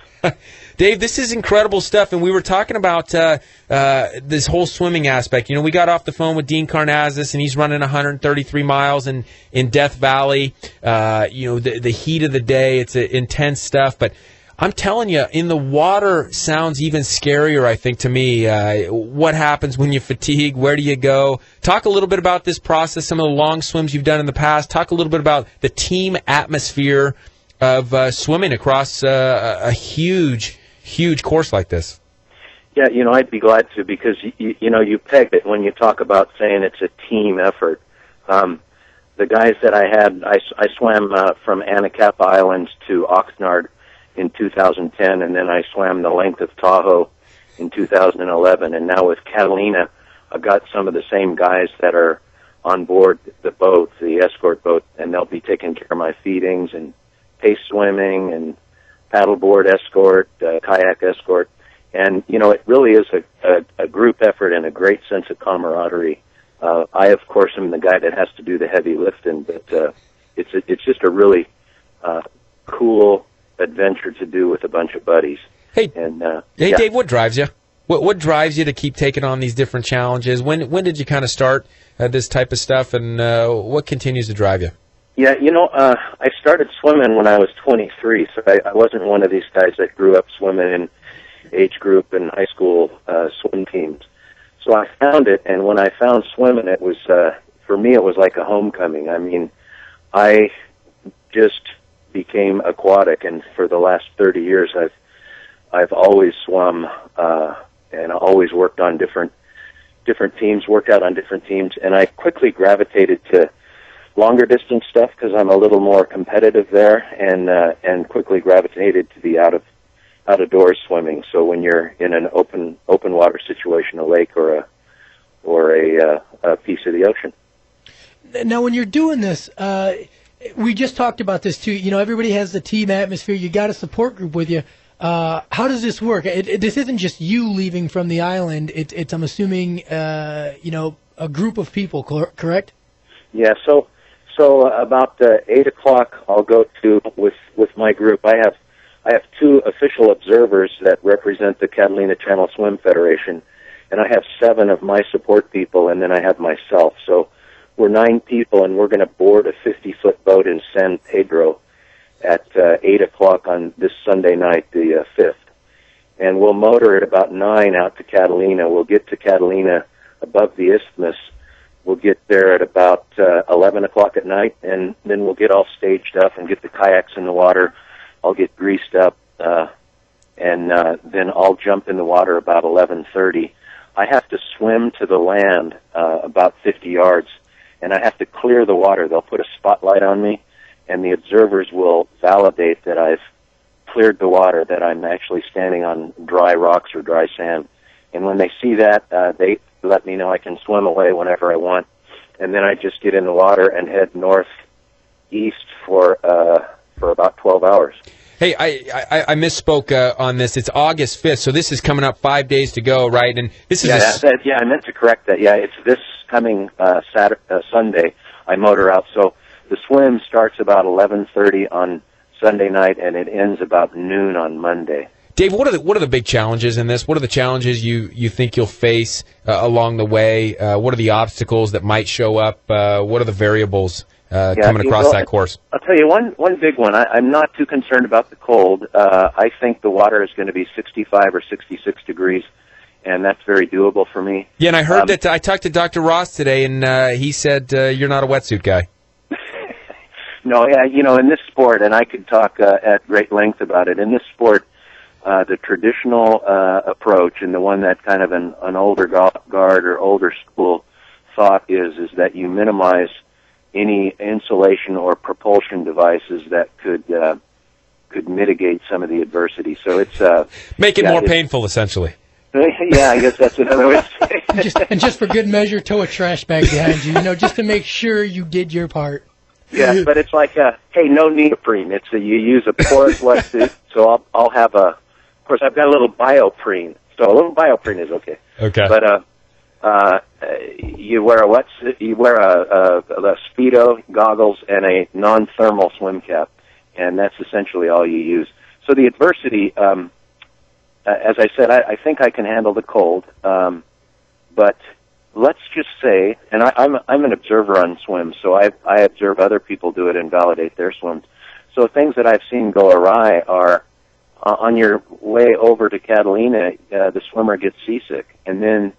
Dave, this is incredible stuff, and we were talking about this whole swimming aspect. You know, we got off the phone with Dean Karnazes, and he's running 133 miles in Death Valley. The heat of the day, it's intense stuff, but I'm telling you, in the water sounds even scarier, I think, to me. What happens when you fatigue? Where do you go? Talk a little bit about this process, some of the long swims you've done in the past. Talk a little bit about the team atmosphere of swimming across a huge course like this. Yeah, I'd be glad to, because, you pegged it when you talk about saying it's a team effort. The guys that I had, I swam from Anacapa Island to Oxnard in 2010, and then I swam the length of Tahoe in 2011, and now with Catalina, I've got some of the same guys that are on board the boat, the escort boat, and they'll be taking care of my feedings and pace swimming and paddleboard escort, kayak escort. And, it really is a group effort and a great sense of camaraderie. I, of course, am the guy that has to do the heavy lifting, but it's just a really cool adventure to do with a bunch of buddies. Hey, yeah. Dave, what drives you? What drives you to keep taking on these different challenges? When did you kind of start this type of stuff, and what continues to drive you? Yeah, I started swimming when I was 23, so I wasn't one of these guys that grew up swimming in age group and high school swim teams. So I found it, and when I found swimming, it was, for me, it was like a homecoming. I mean, I just became aquatic, and for the last 30 years, I've always swum, and always worked on different teams, worked out on different teams, and I quickly gravitated to longer distance stuff because I'm a little more competitive there, and quickly gravitated to the out of doors swimming. So when you're in an open water situation, a lake or a piece of the ocean. Now, when you're doing this, we just talked about this too. Everybody has the team atmosphere. You got a support group with you. How does this work? This isn't just you leaving from the island. It's I'm assuming a group of people, correct? Yeah. So about 8 o'clock, I'll go to with my group. I have 2 official observers that represent the Catalina Channel Swim Federation, and I have 7 of my support people, and then I have myself. So we're 9 people, and we're going to board a 50-foot boat in San Pedro at 8 o'clock on this Sunday night, the 5th. And we'll motor at about 9 out to Catalina. We'll get to Catalina above the isthmus. We'll get there at about 11 o'clock at night, and then we'll get all staged up and get the kayaks in the water. I'll get greased up, and then I'll jump in the water about 11:30. I have to swim to the land about 50 yards, and I have to clear the water. They'll put a spotlight on me, and the observers will validate that I've cleared the water, that I'm actually standing on dry rocks or dry sand. And when they see that, they let me know I can swim away whenever I want. and then I just get in the water and head northeast for about 12 hours. Hey, I misspoke on this. It's August 5th, so this is coming up 5 days to go, right? And this is I meant to correct that. Yeah, it's this coming Sunday. I motor out. So the swim starts about 11:30 on Sunday night, and it ends about noon on Monday. Dave, what are the big challenges in this? What are the challenges you think you'll face along the way? What are the obstacles that might show up? What are the variables coming across that course? I'll tell you one big one. I'm not too concerned about the cold. I think the water is going to be 65 or 66 degrees, and that's very doable for me. Yeah, and I heard that I talked to Dr. Ross today, and he said you're not a wetsuit guy. No, yeah, in this sport, and I could talk at great length about it. In this sport, the traditional approach, and the one that kind of an older guard or older school thought is that you minimize any insulation or propulsion devices that could mitigate some of the adversity. So it's make it more painful, essentially. Yeah, I guess that's another way to say it. Just for good measure, tow a trash bag behind you, just to make sure you did your part. Yeah, but it's like, hey, no neoprene. You use a porous wetsuit, so I'll have of course, I've got a little bioprene, so a little bioprene is okay. Okay. But you wear a wetsuit, you wear a Speedo, goggles, and a non-thermal swim cap, and that's essentially all you use. So the adversity, as I said, I think I can handle the cold, but let's just say, and I'm an observer on swims, so I observe other people do it and validate their swims. So things that I've seen go awry are, on your way over to Catalina, the swimmer gets seasick, and then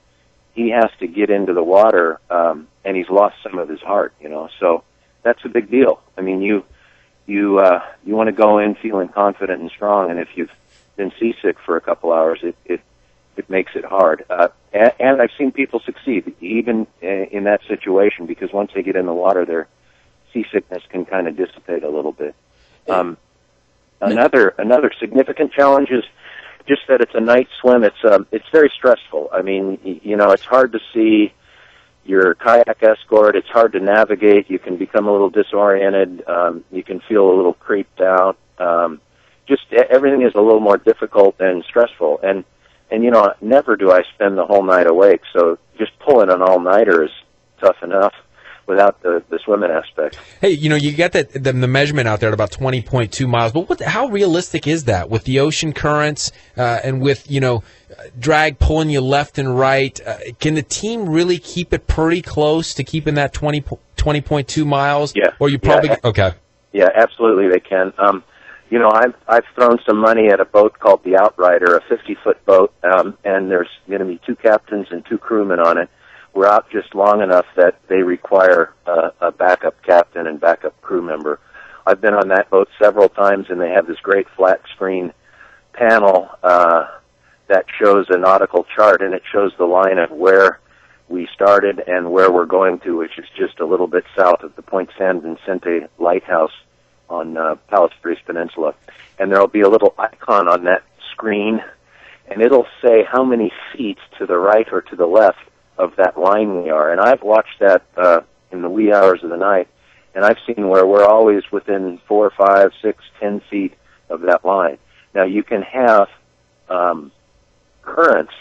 he has to get into the water, and he's lost some of his heart, so that's a big deal. I mean, you want to go in feeling confident and strong, and if you've been seasick for a couple hours, it makes it hard. And I've seen people succeed, even in that situation, because once they get in the water, their seasickness can kind of dissipate a little bit. Another significant challenge is just that it's a night swim. It's very stressful. I mean, it's hard to see your kayak escort. It's hard to navigate. You can become a little disoriented. You can feel a little creeped out. Just everything is a little more difficult and stressful. And never do I spend the whole night awake. So just pulling an all-nighter is tough enough without the swimming aspect. Hey, you got the measurement out there at about 20.2 miles, but how realistic is that with the ocean currents and with, drag pulling you left and right? Can the team really keep it pretty close to keeping that 20.2 miles? Yeah. Or you probably... Okay. Yeah, absolutely they can. I've thrown some money at a boat called the Outrider, a 50-foot boat, and there's going to be 2 captains and 2 crewmen on it. We're out just long enough that they require a backup captain and backup crew member. I've been on that boat several times, and they have this great flat screen panel that shows a nautical chart, and it shows the line of where we started and where we're going to, which is just a little bit south of the Point San Vicente Lighthouse on Palos Verdes Peninsula. And there'll be a little icon on that screen, and it'll say how many feet to the right or to the left of that line we are. And I've watched that in the wee hours of the night, and I've seen where we're always within 4, 5, 6, 10 feet of that line. Now, you can have currents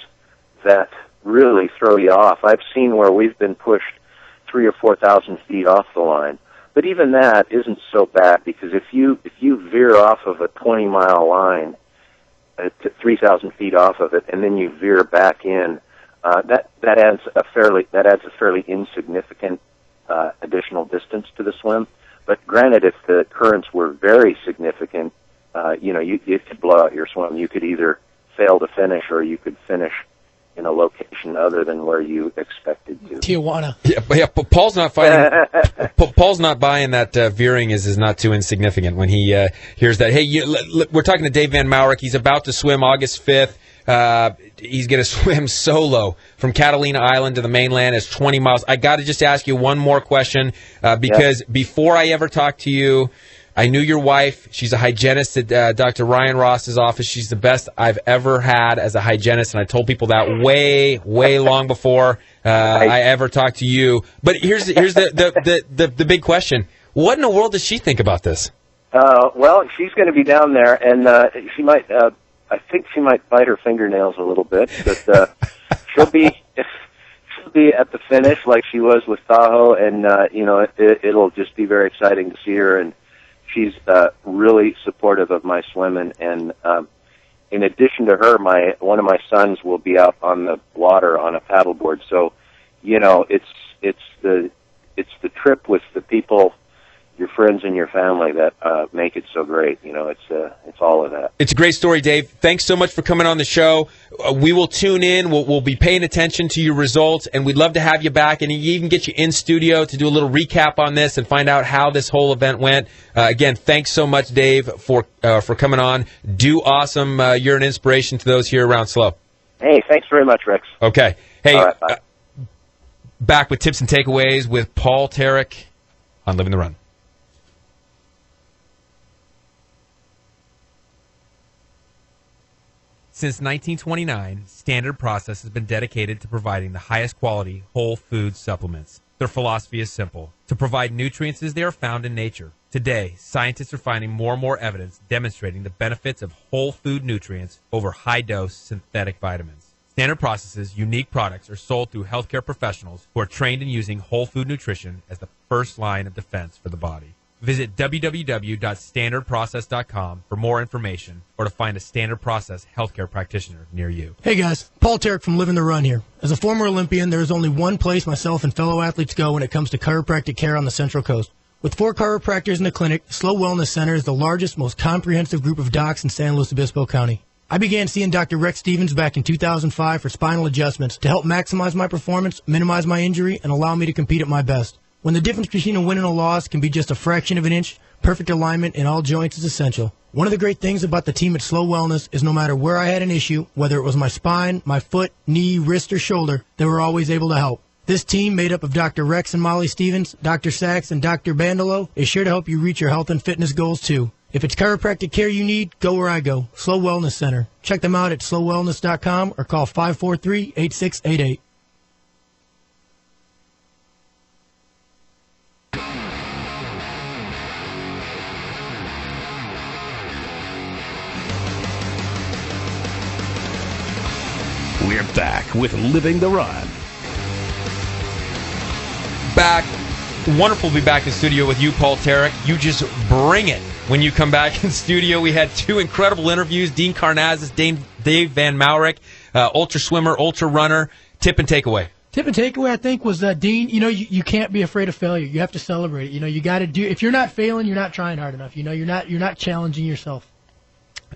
that really throw you off. I've seen where we've been pushed 3,000 or 4,000 feet off the line. But even that isn't so bad, because if you veer off of a 20-mile line, 3,000 feet off of it, and then you veer back in, that adds a fairly insignificant additional distance to the swim. But granted, if the currents were very significant, it could blow out your swim. You could either fail to finish, or you could finish in a location other than where you expected to. Tijuana. Yeah, but Paul's not fighting. Paul's not buying that veering is not too insignificant when he hears that. Hey, we're talking to Dave Van Maurik. He's about to swim August 5th. He's going to swim solo from Catalina Island to the mainland. It's 20 miles. I got to just ask you one more question because before I ever talked to you, I knew your wife. She's a hygienist at Dr. Ryan Ross's office. She's the best I've ever had as a hygienist, and I told people that way long before I ever talked to you. But here's the big question. What in the world does she think about this? Well, she's going to be down there, and she might. I think she might bite her fingernails a little bit, but she'll be at the finish like she was with Tahoe, and it'll just be very exciting to see her. And she's really supportive of my swimming. And in addition to her, one of my sons will be out on the water on a paddleboard. So, it's the trip with the people, your friends and your family, that make it so great. It's all of that. It's a great story, Dave. Thanks so much for coming on the show. We will tune in. We'll be paying attention to your results, and we'd love to have you back and even get you in studio to do a little recap on this and find out how this whole event went. Again, thanks so much, Dave, for coming on. Do awesome. You're an inspiration to those here around SLO. Hey, thanks very much, Rex. Okay. Hey, all right, bye. Back with tips and takeaways with Paul Tarek on Living the Run. Since 1929, Standard Process has been dedicated to providing the highest quality whole food supplements. Their philosophy is simple: to provide nutrients as they are found in nature. Today, scientists are finding more and more evidence demonstrating the benefits of whole food nutrients over high-dose synthetic vitamins. Standard Process's unique products are sold through healthcare professionals who are trained in using whole food nutrition as the first line of defense for the body. Visit www.standardprocess.com for more information or to find a Standard Process healthcare practitioner near you. Hey guys, Paul Tarek from Living the Run here. As a former Olympian, there is only one place myself and fellow athletes go when it comes to chiropractic care on the Central Coast. With 4 chiropractors in the clinic, SLO Wellness Center is the largest, most comprehensive group of docs in San Luis Obispo County. I began seeing Dr. Rex Stevens back in 2005 for spinal adjustments to help maximize my performance, minimize my injury, and allow me to compete at my best. When the difference between a win and a loss can be just a fraction of an inch, perfect alignment in all joints is essential. One of the great things about the team at SLO Wellness is no matter where I had an issue, whether it was my spine, my foot, knee, wrist, or shoulder, they were always able to help. This team, made up of Dr. Rex and Molly Stevens, Dr. Sachs, and Dr. Bandolo, is sure to help you reach your health and fitness goals too. If it's chiropractic care you need, go where I go, SLO Wellness Center. Check them out at slowwellness.com or call 543-8688. We're back with Living the Run. Back. Wonderful to be back in studio with you, Paul Tarek. You just bring it when you come back in studio. We had 2 incredible interviews. Dean Karnazes, Dave Van Maurik, ultra swimmer, ultra runner. Tip and takeaway. Tip and takeaway, I think, was Dean, you can't be afraid of failure. You have to celebrate it. You got to do. If you're not failing, you're not trying hard enough. You're not challenging yourself.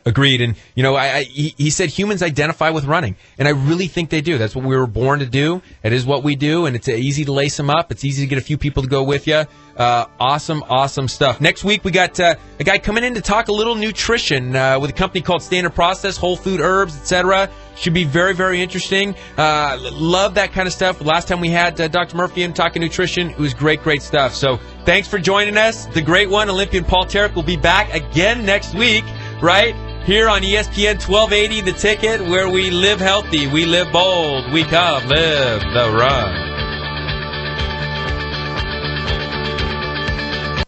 Agreed. And, he said humans identify with running. And I really think they do. That's what we were born to do. It is what we do. And it's easy to lace them up. It's easy to get a few people to go with you. Awesome stuff. Next week, we got a guy coming in to talk a little nutrition with a company called Standard Process, whole food, herbs, etc. Should be very, very interesting. Love that kind of stuff. Last time we had Dr. Murphy in talking nutrition, it was great stuff. So thanks for joining us. The great one, Olympian Paul Tarek, will be back again next week, right here on ESPN 1280, The Ticket, where we live healthy, we live bold, we come live the run.